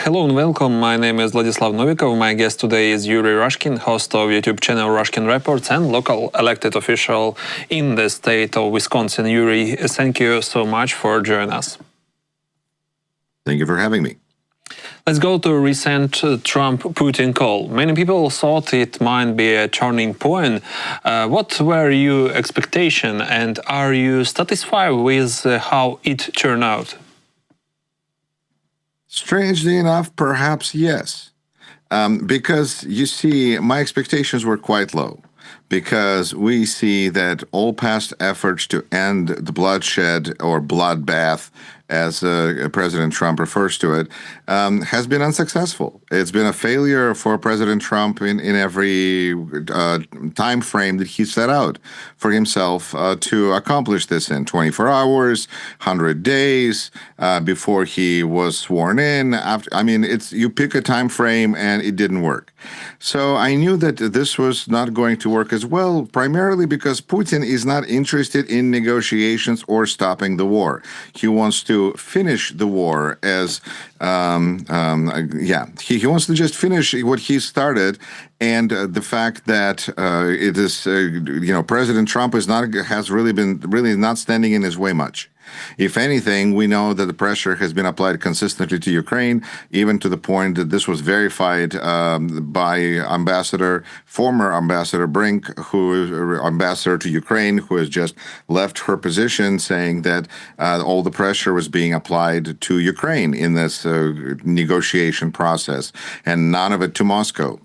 Hello and welcome. My name is Vladislav Novikov. My guest today is Yuri Rashkin, host of YouTube channel Rashkin Reports and local elected official in the state of Wisconsin. Yuri, thank you so much for joining us. Thank you for having me. Let's go to a recent Trump-Putin call. Many people thought it might be a turning point. What were your expectations, and are you satisfied with how it turned out? Strangely enough, perhaps yes. Because, you see, my expectations were quite low. Because we see that all past efforts to end the bloodshed or bloodbath, as President Trump refers to it, has been unsuccessful. It's been a failure for President Trump in every time frame that he set out for himself to accomplish this in 24 hours, 100 days, before he was sworn in. You pick a time frame and it didn't work. So I knew that this was not going to work as well, primarily because Putin is not interested in negotiations or stopping the war. He wants to finish the war as, he wants to just finish what he started. And the fact that it is, President Trump has really not standing in his way much. If anything, we know that the pressure has been applied consistently to Ukraine, even to the point that this was verified by former Ambassador Brink, who is ambassador to Ukraine, who has just left her position, saying that all the pressure was being applied to Ukraine in this negotiation process, and none of it to Moscow.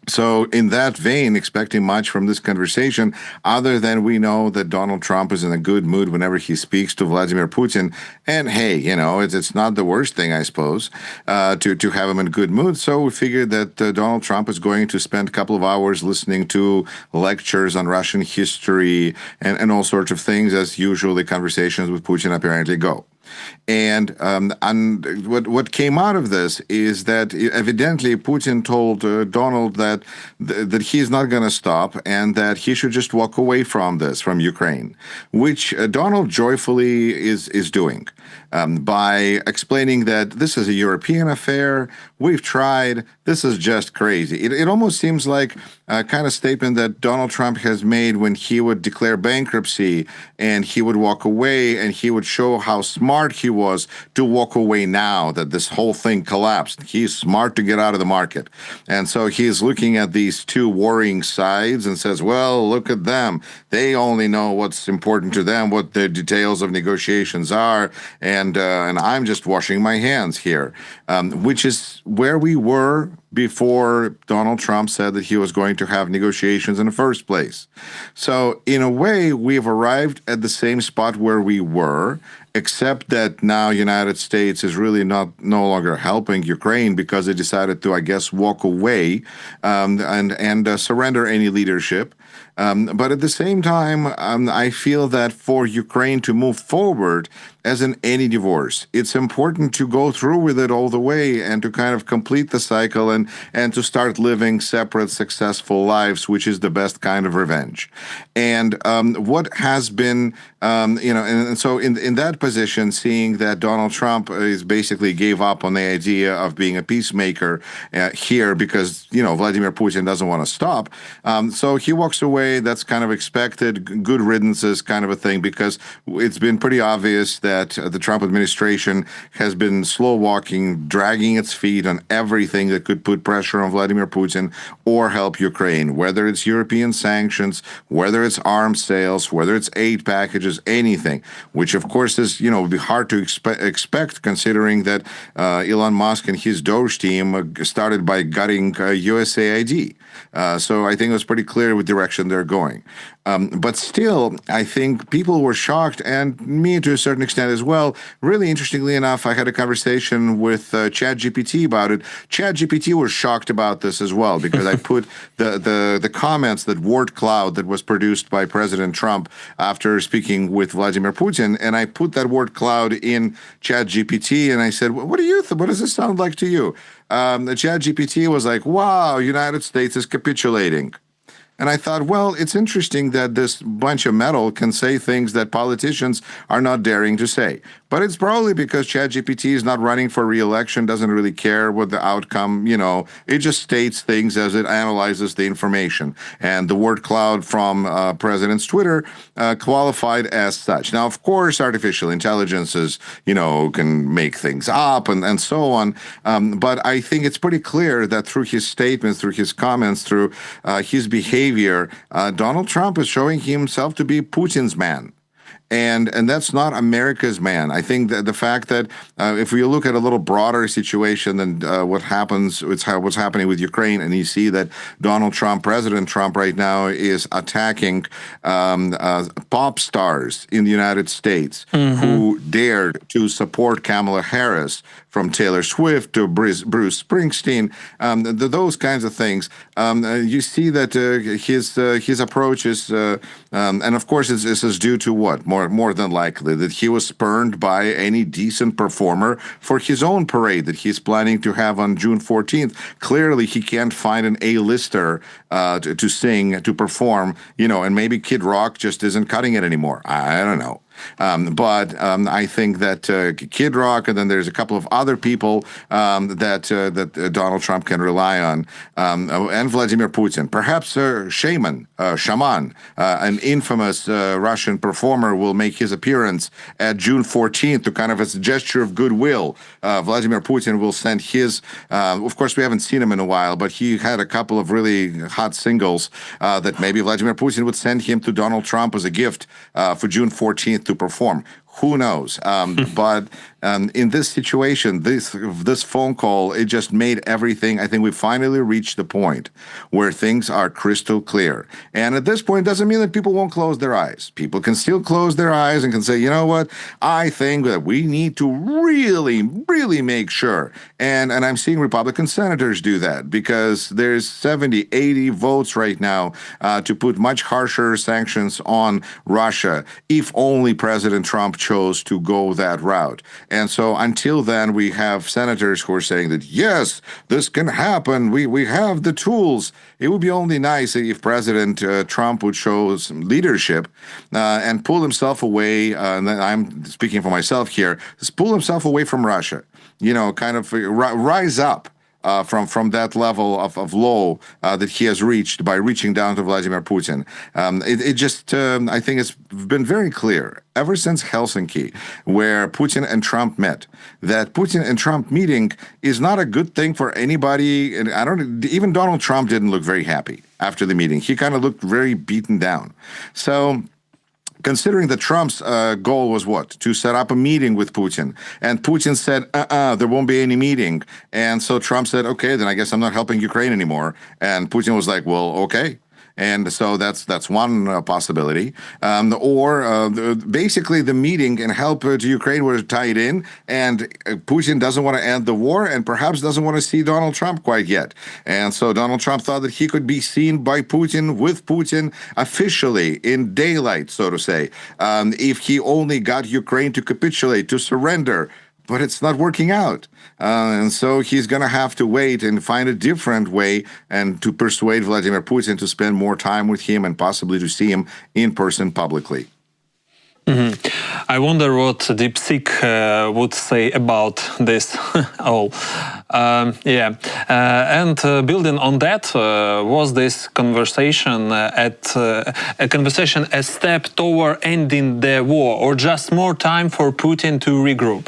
So in that vein, expecting much from this conversation, other than we know that Donald Trump is in a good mood whenever he speaks to Vladimir Putin, and hey, it's not the worst thing, I suppose, to have him in good mood. So we figured that Donald Trump is going to spend a couple of hours listening to lectures on Russian history and all sorts of things, as usually conversations with Putin apparently go. And what came out of this is that evidently Putin told Donald that he's not going to stop and that he should just walk away from Ukraine, which Donald joyfully is doing by explaining that this is a European affair. We've tried. This is just crazy. It almost seems like a kind of statement that Donald Trump has made when he would declare bankruptcy and he would walk away and he would show how smart he was to walk away now that this whole thing collapsed. He's smart to get out of the market. And so he's looking at these two warring sides and says, well, look at them. They only know what's important to them, what the details of negotiations are, and I'm just washing my hands here, which is where we were before Donald Trump said that he was going to have negotiations in the first place. So in a way, we've arrived at the same spot where we were, except that now United States is really no longer helping Ukraine because they decided to, I guess, walk away and surrender any leadership. But at the same time, I feel that for Ukraine to move forward, as in any divorce, it's important to go through with it all the way and to kind of complete the cycle and to start living separate, successful lives, which is the best kind of revenge. And what has been, and so in that position, seeing that Donald Trump is basically gave up on the idea of being a peacemaker here because, Vladimir Putin doesn't want to stop. So he walks away. That's kind of expected, good riddances kind of a thing, because it's been pretty obvious that the Trump administration has been slow walking, dragging its feet on everything that could put pressure on Vladimir Putin or help Ukraine, whether it's European sanctions, whether it's arms sales, whether it's aid packages, anything, which of course is, would be hard to expect considering that Elon Musk and his Doge team started by gutting USAID. So I think it was pretty clear what direction they're going. But still, I think people were shocked, and me to a certain extent as well. Really interestingly enough, I had a conversation with ChatGPT about it. ChatGPT was shocked about this as well, because I put the comments, that word cloud that was produced by President Trump after speaking with Vladimir Putin, and I put that word cloud in ChatGPT, and I said, what do you think? What does this sound like to you? The ChatGPT was like, wow, United States is capitulating. And I thought, well, it's interesting that this bunch of metal can say things that politicians are not daring to say. But it's probably because ChatGPT is not running for re-election, doesn't really care what the outcome, it just states things as it analyzes the information. And the word cloud from President's Twitter qualified as such. Now, of course, artificial intelligence is, can make things up and so on. But I think it's pretty clear that through his statements, through his comments, through his behavior, Donald Trump is showing himself to be Putin's man. And that's not America's man. I think that the fact that if we look at a little broader situation than what's happening with Ukraine, and you see that Donald Trump, President Trump right now is attacking pop stars in the United States who dared to support Kamala Harris, from Taylor Swift to Bruce Springsteen, those kinds of things. You see that his approach is, and of course this is due to what? More than likely that he was spurned by any decent performer for his own parade that he's planning to have on June 14th. Clearly, he can't find an A-lister to sing, to perform, and maybe Kid Rock just isn't cutting it anymore. I don't know. But I think that Kid Rock, and then there's a couple of other people that Donald Trump can rely on, and Vladimir Putin. Perhaps Shaman, an infamous Russian performer, will make his appearance at June 14th to kind of as a gesture of goodwill. Vladimir Putin will send his, of course, we haven't seen him in a while, but he had a couple of really hot singles that maybe Vladimir Putin would send him to Donald Trump as a gift for June 14th to perform. Who knows? But in this situation, this phone call, it just made everything. I think we finally reached the point where things are crystal clear. And at this point, it doesn't mean that people won't close their eyes. People can still close their eyes and can say, you know what? I think that we need to really, really make sure. And I'm seeing Republican senators do that because there's 70, 80 votes right now to put much harsher sanctions on Russia, if only President Trump chose to go that route. And so until then, we have senators who are saying that, yes, this can happen. We have the tools. It would be only nice if President Trump would show some leadership and pull himself away. And I'm speaking for myself here, just pull himself away from Russia, kind of rise up. From that level of low that he has reached by reaching down to Vladimir Putin. I think it's been very clear ever since Helsinki, where Putin and Trump met, that Putin and Trump meeting is not a good thing for anybody. And even Donald Trump didn't look very happy after the meeting. He kind of looked very beaten down. So, considering that Trump's goal was what? To set up a meeting with Putin. And Putin said, there won't be any meeting. And so Trump said, okay, then I guess I'm not helping Ukraine anymore. And Putin was like, well, okay. And so that's one possibility. Basically the meeting and help to Ukraine were tied in, and Putin doesn't want to end the war and perhaps doesn't want to see Donald Trump quite yet. And so Donald Trump thought that he could be seen by Putin, with Putin, officially in daylight, so to say, if he only got Ukraine to capitulate, to surrender. But it's not working out. And so he's going to have to wait and find a different way and to persuade Vladimir Putin to spend more time with him and possibly to see him in person publicly. I wonder what DeepSeek would say about this all. And building on that, was this conversation a step toward ending the war, or just more time for Putin to regroup?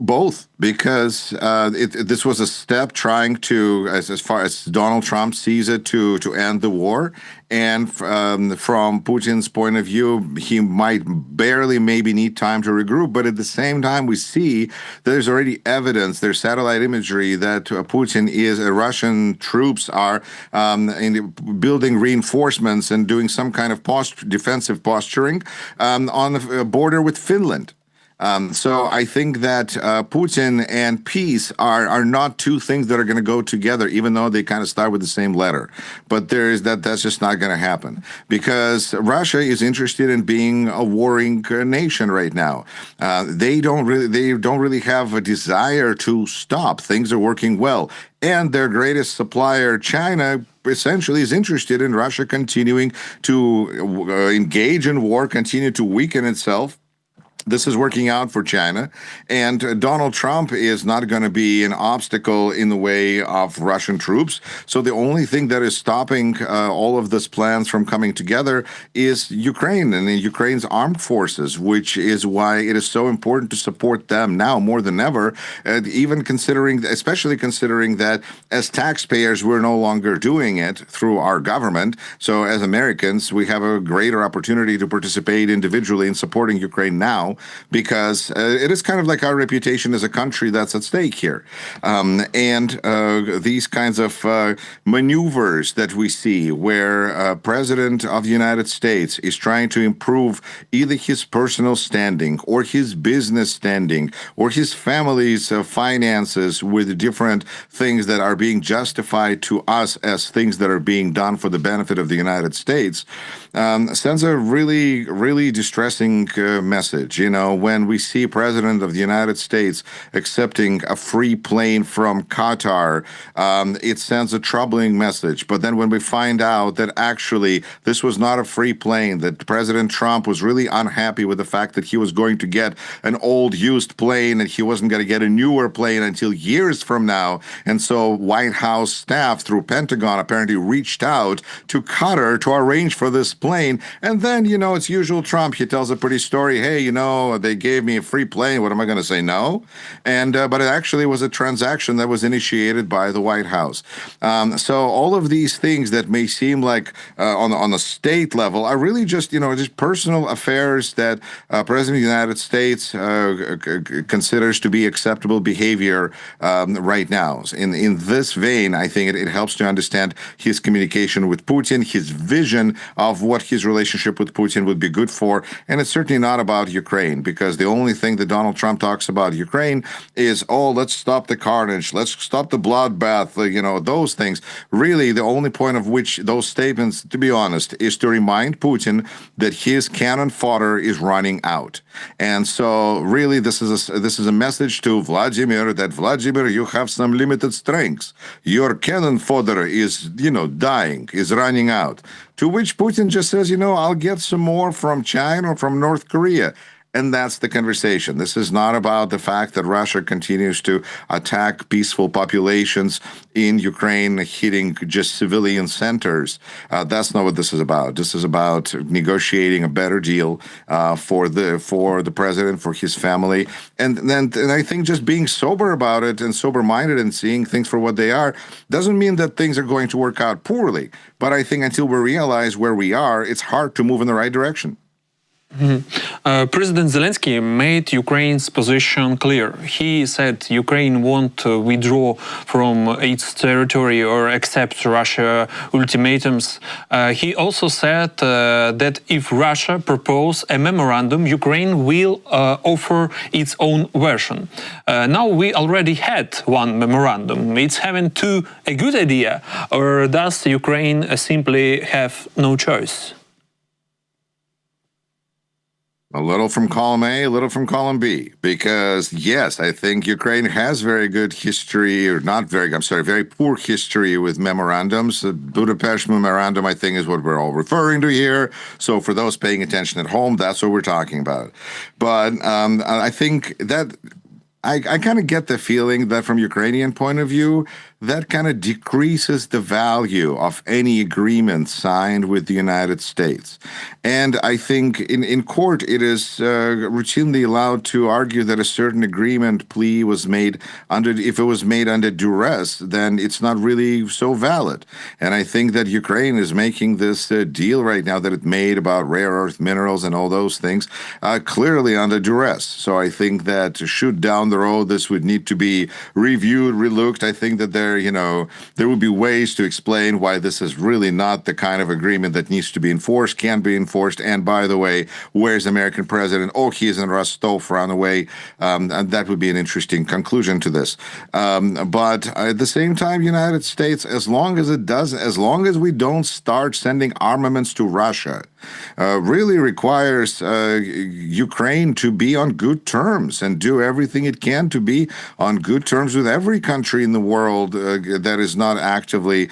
Both, because this was a step trying to, as far as Donald Trump sees it, to end the war. And from Putin's point of view, he might barely maybe need time to regroup. But at the same time, we see there's already evidence, there's satellite imagery that Russian troops are building reinforcements and doing some kind of defensive posturing on the border with Finland. So I think that Putin and peace are not two things that are going to go together, even though they kind of start with the same letter. But that's just not going to happen, because Russia is interested in being a warring nation right now. They don't really have a desire to stop. Things are working well. And their greatest supplier, China, essentially is interested in Russia continuing to engage in war, continue to weaken itself. This is working out for China, and Donald Trump is not going to be an obstacle in the way of Russian troops. So the only thing that is stopping all of these plans from coming together is Ukraine and Ukraine's armed forces, which is why it is so important to support them now more than ever, even considering, especially considering that as taxpayers, we're no longer doing it through our government. So as Americans, we have a greater opportunity to participate individually in supporting Ukraine now, because it is kind of like our reputation as a country that's at stake here. These kinds of maneuvers that we see where President of the United States is trying to improve either his personal standing or his business standing or his family's finances with different things that are being justified to us as things that are being done for the benefit of the United States, sends a really, really distressing message. You know, when we see President of the United States accepting a free plane from Qatar, it sends a troubling message. But then when we find out that actually this was not a free plane, that President Trump was really unhappy with the fact that he was going to get an old used plane and he wasn't going to get a newer plane until years from now. And so White House staff through Pentagon apparently reached out to Qatar to arrange for this plane. And then, you know, it's usual Trump. He tells a pretty story. Hey, you know, they gave me a free plane. What am I going to say? No. And but it actually was a transaction that was initiated by the White House. So all of these things that may seem like on the state level are really just, you know, just personal affairs that President of the United States considers to be acceptable behavior right now. In this vein, I think it helps to understand his communication with Putin, his vision of what his relationship with Putin would be good for. And it's certainly not about Ukraine, because the only thing that Donald Trump talks about Ukraine is, oh, let's stop the carnage, let's stop the bloodbath, you know, those things. Really, the only point of which those statements, to be honest, is to remind Putin that his cannon fodder is running out. And so really this is a message to Vladimir that, Vladimir, you have some limited strengths. Your cannon fodder is, you know, dying, is running out. To which Putin just says, you know, I'll get some more from China or from North Korea. And that's the conversation. This is not about the fact that Russia continues to attack peaceful populations in Ukraine, hitting just civilian centers. That's not what this is about. This is about negotiating a better deal for the president, for his family. And I think just being sober about it and sober-minded and seeing things for what they are doesn't mean that things are going to work out poorly. But I think until we realize where we are, it's hard to move in the right direction. President Zelensky made Ukraine's position clear. He said Ukraine won't withdraw from its territory or accept Russia ultimatums. He also said that if Russia proposes a memorandum, Ukraine will offer its own version. Now we already had one memorandum. It's having a good idea, or does Ukraine simply have no choice? A little from column A, a little from column B, because yes, I think Ukraine has very good history, or not very, I'm sorry, very poor history with memorandums. The Budapest memorandum, I think, is what we're all referring to here. So for those paying attention at home, that's what we're talking about. But I think that I kind of get the feeling that from Ukrainian point of view, that kind of decreases the value of any agreement signed with the United States. And I think in court, it is routinely allowed to argue that a certain agreement plea was made if it was made under duress, then it's not really so valid. And I think that Ukraine is making this deal right now that it made about rare earth minerals and all those things clearly under duress. So I think that to shoot down the road, this would need to be reviewed, relooked. I think that there would be ways to explain why this is really not the kind of agreement that needs to be enforced, can be enforced. And by the way, where's the American president? Oh, he's in Rostov, run away. And that would be an interesting conclusion to this. But at the same time, United States, as long as we don't start sending armaments to Russia, really requires Ukraine to be on good terms and do everything it can to be on good terms with every country in the world that is not actively,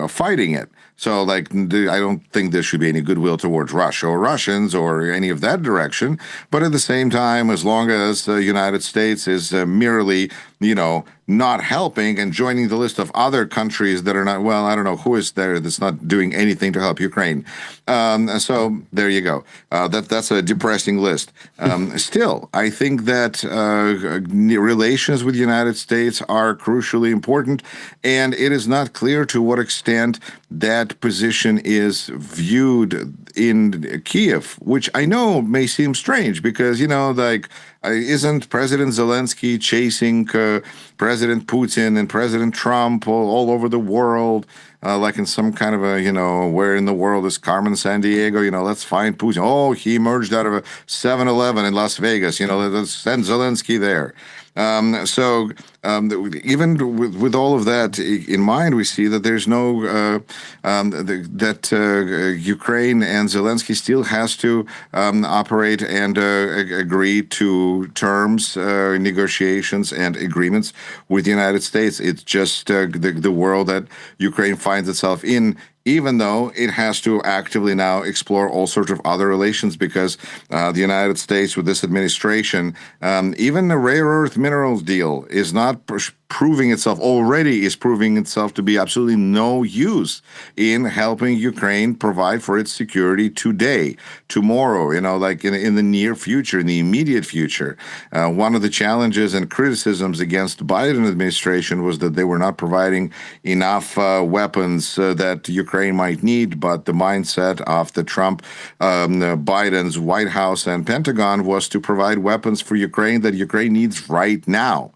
fighting it. So, I don't think there should be any goodwill towards Russia or Russians or any of that direction. But at the same time, as long as the United States is merely, not helping and joining the list of other countries that are not, well, I don't know who is there that's not doing anything to help Ukraine. So there you go. That's a depressing list. Still, I think that relations with the United States are crucially important, and it is not clear to what extent that position is viewed in Kiev, which I know may seem strange because, isn't President Zelensky chasing President Putin and President Trump all over the world, like in some kind of a, where in the world is Carmen Sandiego? Let's find Putin. Oh, he emerged out of a 7-Eleven in Las Vegas. Let's send Zelensky there. Even with all of that in mind, we see that there's no Ukraine and Zelensky still has to operate and agree to terms, negotiations, and agreements with the United States. It's just the world that Ukraine finds itself in, even though it has to actively now explore all sorts of other relations because the United States, with this administration, even the rare earth minerals deal is not proving itself to be absolutely no use in helping Ukraine provide for its security today, tomorrow, in the near future, in the immediate future. One of the challenges and criticisms against the Biden administration was that they were not providing enough weapons that Ukraine might need, but the mindset of the Trump, Biden's White House and Pentagon was to provide weapons for Ukraine that Ukraine needs right now.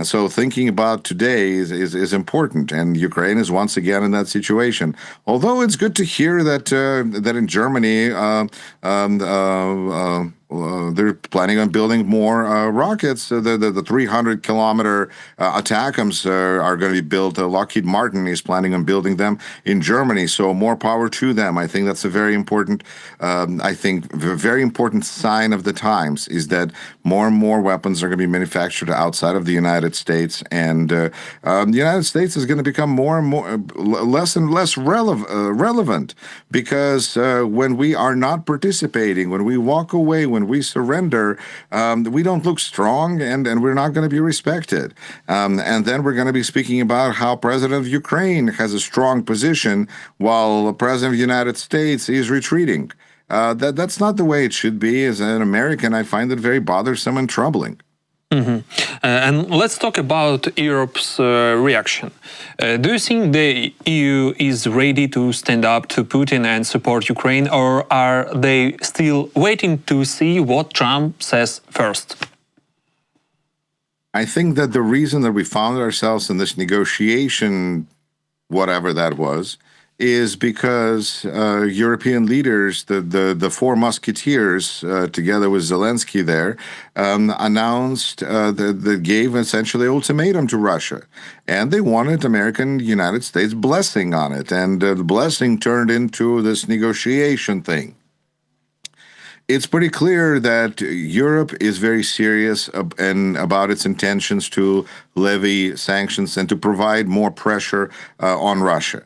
So thinking about today is important, and Ukraine is once again in that situation. Although it's good to hear that in Germany they're planning on building more rockets. The 300-kilometer ATACMS are going to be built. Lockheed Martin is planning on building them in Germany. So more power to them. I think that's a very important sign of the times is that more and more weapons are going to be manufactured outside of the United States, and the United States is going to become more and more less and less relevant because when we are not participating, when we walk away, when we surrender, we don't look strong, and we're not going to be respected. And then we're going to be speaking about how President of Ukraine has a strong position while the President of the United States is retreating. That's not the way it should be. As an American, I find it very bothersome and troubling. And let's talk about Europe's reaction. Do you think the EU is ready to stand up to Putin and support Ukraine, or are they still waiting to see what Trump says first? I think that the reason that we found ourselves in this negotiation, whatever that was, is because European leaders, the four musketeers, together with Zelensky there, announced that gave essentially an ultimatum to Russia. And they wanted United States blessing on it. And the blessing turned into this negotiation thing. It's pretty clear that Europe is very serious about its intentions to levy sanctions and to provide more pressure on Russia.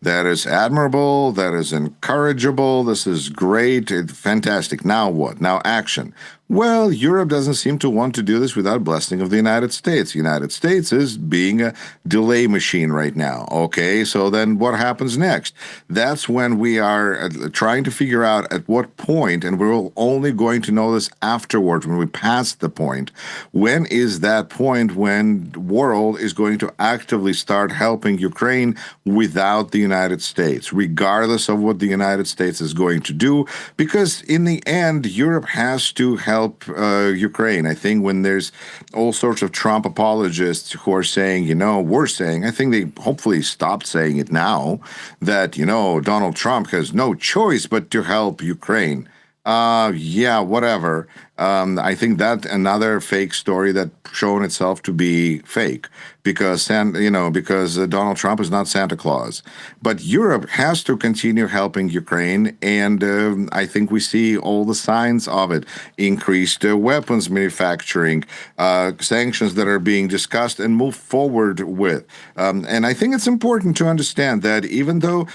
That is admirable. That is encourageable. This is great. Fantastic. Now what? Now action. Well, Europe doesn't seem to want to do this without blessing of the United States. The United States is being a delay machine right now. Okay, so then what happens next? That's when we are trying to figure out at what point, and we're only going to know this afterwards when we pass the point. When is that point when the world is going to actively start helping Ukraine without the United States, regardless of what the United States is going to do? Because in the end, Europe has to help Ukraine. I think when there's all sorts of Trump apologists who are saying, we're saying, I think they hopefully stopped saying it now, that, Donald Trump has no choice but to help Ukraine. Yeah, whatever. I think that another fake story that shown itself to be fake because Donald Trump is not Santa Claus, but Europe has to continue helping Ukraine, and I think we see all the signs of it: increased weapons manufacturing, sanctions that are being discussed and moved forward with. And I think it's important to understand that even though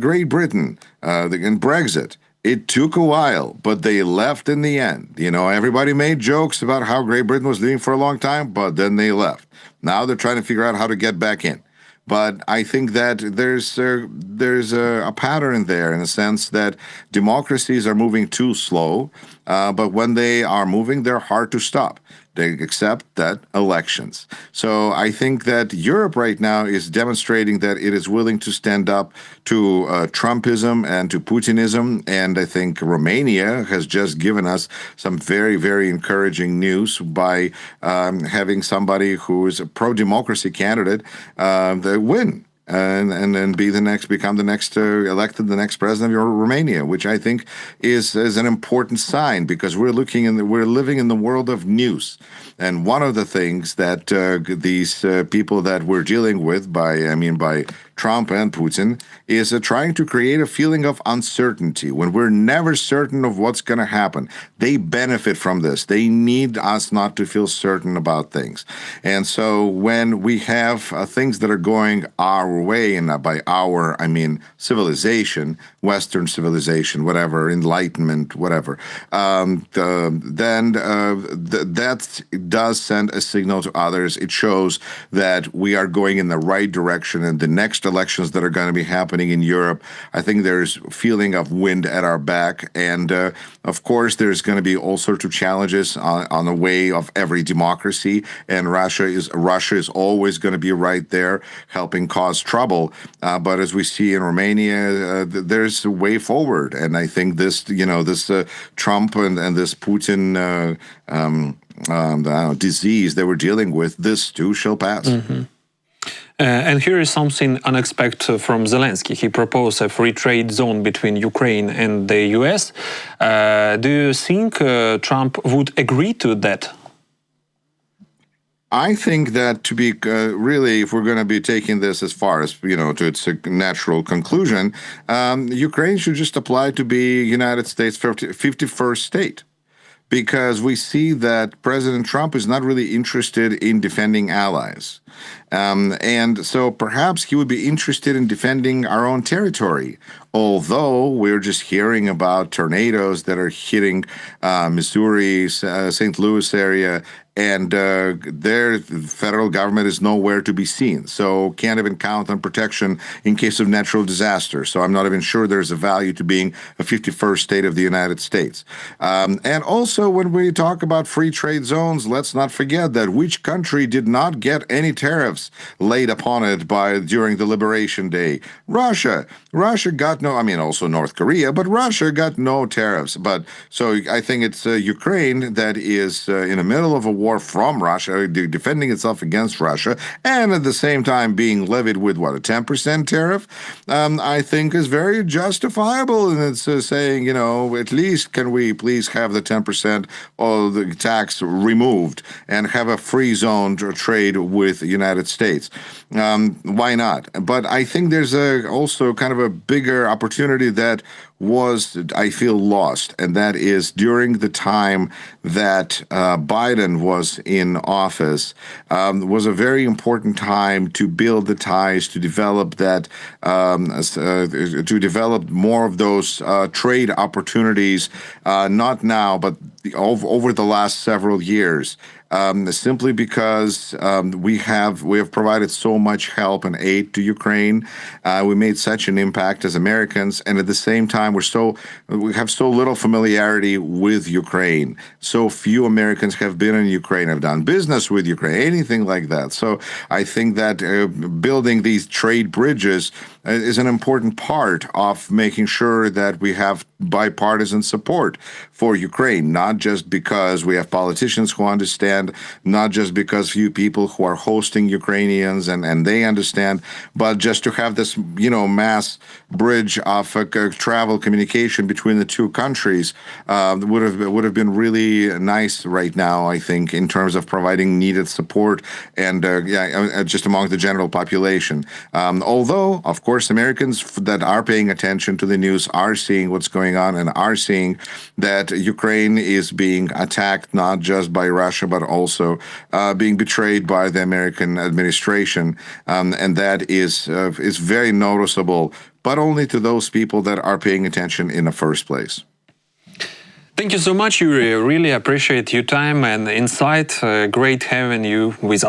Great Britain and Brexit. It took a while, but they left in the end. Everybody made jokes about how Great Britain was leaving for a long time, but then they left. Now they're trying to figure out how to get back in. But I think that there's a pattern there in the sense that democracies are moving too slow, but when they are moving, they're hard to stop. They accept that elections. So I think that Europe right now is demonstrating that it is willing to stand up to Trumpism and to Putinism. And I think Romania has just given us some very, very encouraging news by having somebody who is a pro-democracy candidate win. And then become the next elected the next president of Romania, which I think is an important sign because we're living in the world of news, and one of the things that these people that we're dealing with by Trump and Putin is trying to create a feeling of uncertainty when we're never certain of what's going to happen. They benefit from this. They need us not to feel certain about things, and so when we have things that are going our way, and by our I mean civilization, Western civilization, whatever, enlightenment, whatever, then that does send a signal to others. It shows that we are going in the right direction, and the next elections that are going to be happening in Europe, I think there's a feeling of wind at our back, and of course there's going to be all sorts of challenges on the way of every democracy, and Russia is always going to be right there helping cause trouble. But as we see in Romania, there's a way forward, and I think this Trump and this Putin disease that we're dealing with, this too shall pass. Mm-hmm. And here is something unexpected from Zelensky. He proposed a free trade zone between Ukraine and the US. Do you think Trump would agree to that? I think that to be really, if we're going to be taking this as far as, to its natural conclusion, Ukraine should just apply to be United States 51st state. Because we see that President Trump is not really interested in defending allies. And so perhaps he would be interested in defending our own territory, although we're just hearing about tornadoes that are hitting Missouri, St. Louis area, and their federal government is nowhere to be seen. So can't even count on protection in case of natural disaster. So I'm not even sure there's a value to being a 51st state of the United States. And also when we talk about free trade zones, let's not forget that which country did not get any tariffs laid upon it during the Liberation Day? Russia. Russia got no, also North Korea, but Russia got no tariffs. But so I think it's Ukraine that is in the middle of a war from Russia, defending itself against Russia, and at the same time being levied with, a 10% tariff, I think is very justifiable. And it's saying, at least can we please have the 10% of the tax removed and have a free zone to trade with the United States. Why not? But I think there's also kind of a bigger opportunity that was, I feel, lost, and that is during the time that Biden was in office, was a very important time to build the ties, to develop that, to develop more of those trade opportunities, not now, but over the last several years. Simply because we have provided so much help and aid to Ukraine. We made such an impact as Americans, and at the same time, we have so little familiarity with Ukraine. So few Americans have been in Ukraine, have done business with Ukraine, anything like that. So I think that building these trade bridges is an important part of making sure that we have bipartisan support for Ukraine, not just because we have politicians who understand understand, not just because few people who are hosting Ukrainians and they understand, but just to have this, mass bridge of travel communication between the two countries would have been really nice right now, I think, in terms of providing needed support and just among the general population. Although, of course, Americans that are paying attention to the news are seeing what's going on and are seeing that Ukraine is being attacked not just by Russia, but also being betrayed by the American administration. And that is very noticeable, but only to those people that are paying attention in the first place. Thank you so much, Yuri. Really appreciate your time and insight. Great having you with us.